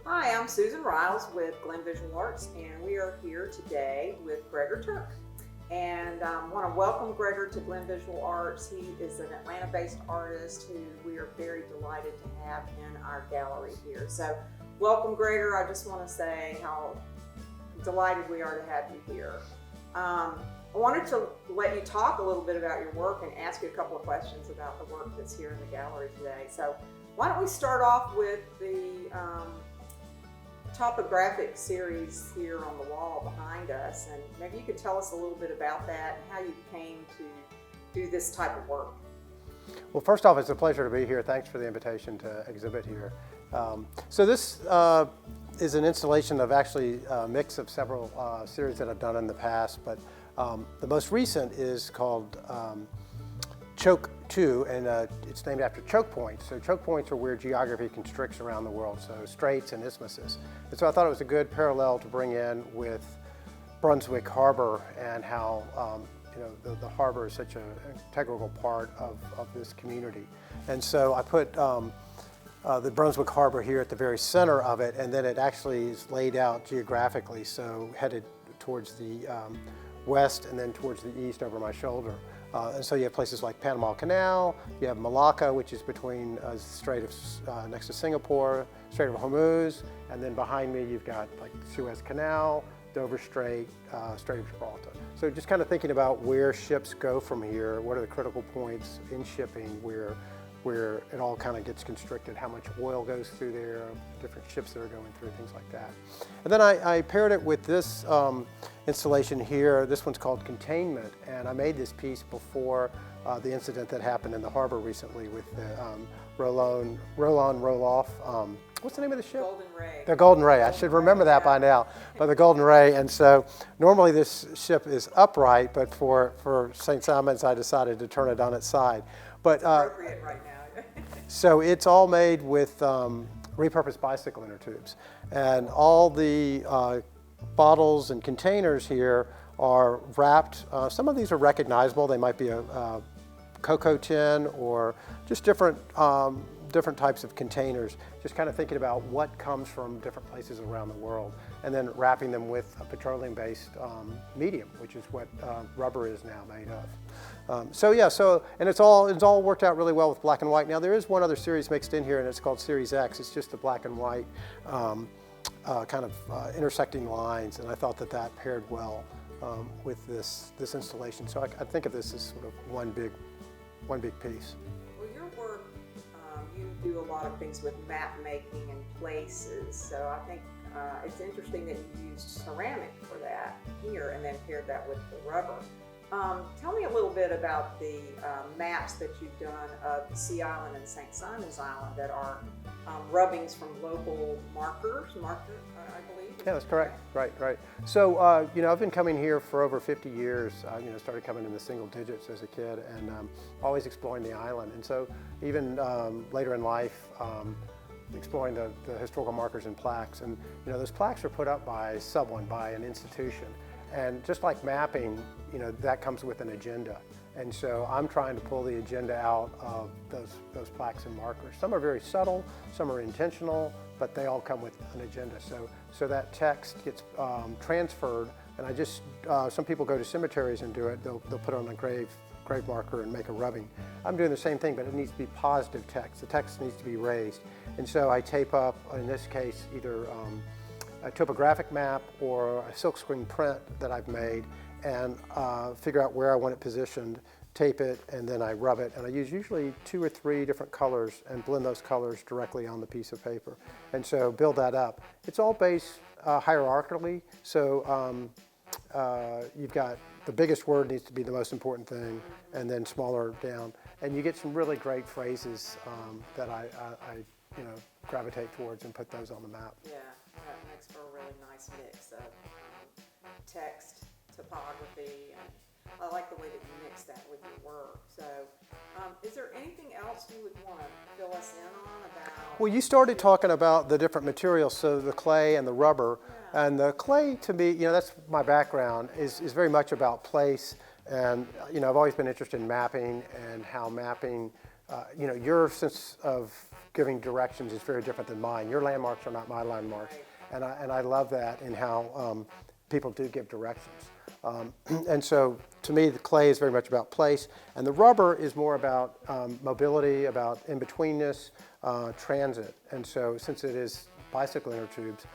Hi, I'm Susan Riles with Glen Visual Arts, and we are here today with Gregor Turk. And I want to welcome Gregor to Glen Visual Arts. He is an Atlanta-based artist who we are very delighted to have in our gallery here. So welcome, Gregor. I just want to say how delighted we are to have you here. I wanted to let you talk a little bit about your work and ask you a couple of questions about the work that's here in the gallery today. So why don't we start off with the topographic series here on the wall behind us, and maybe you could tell us a little bit about that and how you came to do this type of work. Well, first off, it's a pleasure to be here. Thanks for the invitation to exhibit here. So this is an installation of actually a mix of several series that I've done in the past, but the most recent is called Choke 2, and it's named after choke points. So choke points are where geography constricts around the world, so straits and isthmuses. And so I thought it was a good parallel to bring in with Brunswick Harbor and how the harbor is such an integral part of this community. And so I put the Brunswick Harbor here at the very center of it, and then it actually is laid out geographically, so headed towards the west and then towards the east over my shoulder. And so you have places like Panama Canal, you have Malacca, which is between Strait of, next to Singapore, Strait of Hormuz, and then behind me you've got like Suez Canal, Dover Strait, Strait of Gibraltar. So just kind of thinking about where ships go from here, what are the critical points in shipping where it all kind of gets constricted, how much oil goes through there, different ships that are going through, things like that. And then I paired it with this installation here. This one's called Containment, and I made this piece before the incident that happened in the harbor recently with the roll-on, roll-off. What's the name of the ship? Golden Ray. The Golden Ray. I should remember that by now, but the Golden Ray. And so normally this ship is upright, but for St. Simon's I decided to turn it on its side. But appropriate right now. so it's all made with repurposed bicycle inner tubes, and all the bottles and containers here are wrapped. Some of these are recognizable. They might be a cocoa tin or just different types of containers, just kind of thinking about what comes from different places around the world, and then wrapping them with a petroleum-based medium, which is what rubber is now made of. And it's all worked out really well with black and white. Now there is one other series mixed in here, and it's called Series X. It's just the black and white intersecting lines, and I thought that paired well with this installation. So I think of this as sort of one big piece. Well, your work, you do a lot of things with map making and places, so I think it's interesting that you used ceramic for that here and then paired that with the rubber. Tell me a little bit about the maps that you've done of the Sea Island and St. Simon's Island that are rubbings from local markers, I believe. Yeah, that's correct. Right. So, I've been coming here for over 50 years. Started coming in the single digits as a kid, and always exploring the island. And so, even later in life, exploring the historical markers and plaques. And those plaques are put up by someone, by an institution. And just like mapping, that comes with an agenda. And so I'm trying to pull the agenda out of those plaques and markers. Some are very subtle, some are intentional, but they all come with an agenda. So that text gets transferred, and I just, some people go to cemeteries and do it. They'll put it on a grave marker and make a rubbing. I'm doing the same thing, but it needs to be positive text. The text needs to be raised. And so I tape up, in this case, either a topographic map or a silkscreen print that I've made, and figure out where I want it positioned, tape it, and then I rub it. And I use usually 2 or 3 different colors and blend those colors directly on the piece of paper. And so build that up. It's all based hierarchically, so you've got the biggest word needs to be the most important thing, and then smaller down. And you get some really great phrases that I gravitate towards and put those on the map. Yeah, that makes for a really nice mix of text, topography, and I like the way that you mix that with your work. So is there anything else you would want to fill us in on about? Well, you started talking about the different materials, so the clay and the rubber. Yeah. And the clay, to me, that's my background, is very much about place. And, I've always been interested in mapping and how mapping, your sense of giving directions is very different than mine. Your landmarks are not my landmarks. Right. And I love that in how people do give directions. And so to me, the clay is very much about place, and the rubber is more about mobility, about in-betweenness, transit. And so since it is bicycle inner tubes,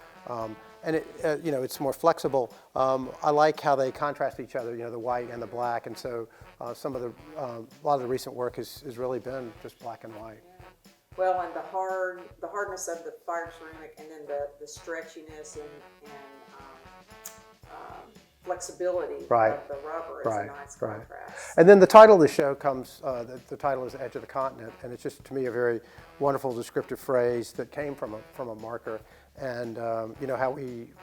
and it's more flexible, I like how they contrast each other, the white and the black. And so a lot of the recent work has really been just black and white. Yeah. Well, and the hardness of the fired ceramic, and then the stretchiness and flexibility Right. of the rubber is Right. a nice Right. contrast. And then the title of the show comes, the title is Edge of the Continent, and it's just, to me, a very wonderful descriptive phrase that came from a marker. And how when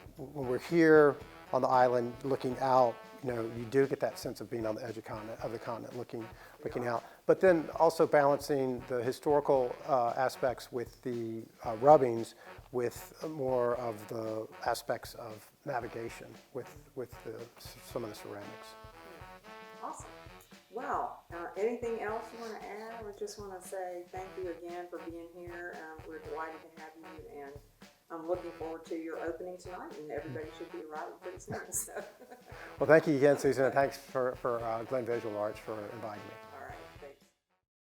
we're here on the island looking out, you do get that sense of being on the edge of the continent, looking out. But then also balancing the historical aspects with the rubbings, with more of the aspects of navigation with some of the ceramics. Awesome. Well, anything else you want to add? We just want to say thank you again for being here. We're delighted to have you, and I'm looking forward to your opening tonight, and everybody should be arriving pretty soon. So. Well, thank you again, Susan, and thanks for Glen Visual Arts for inviting me.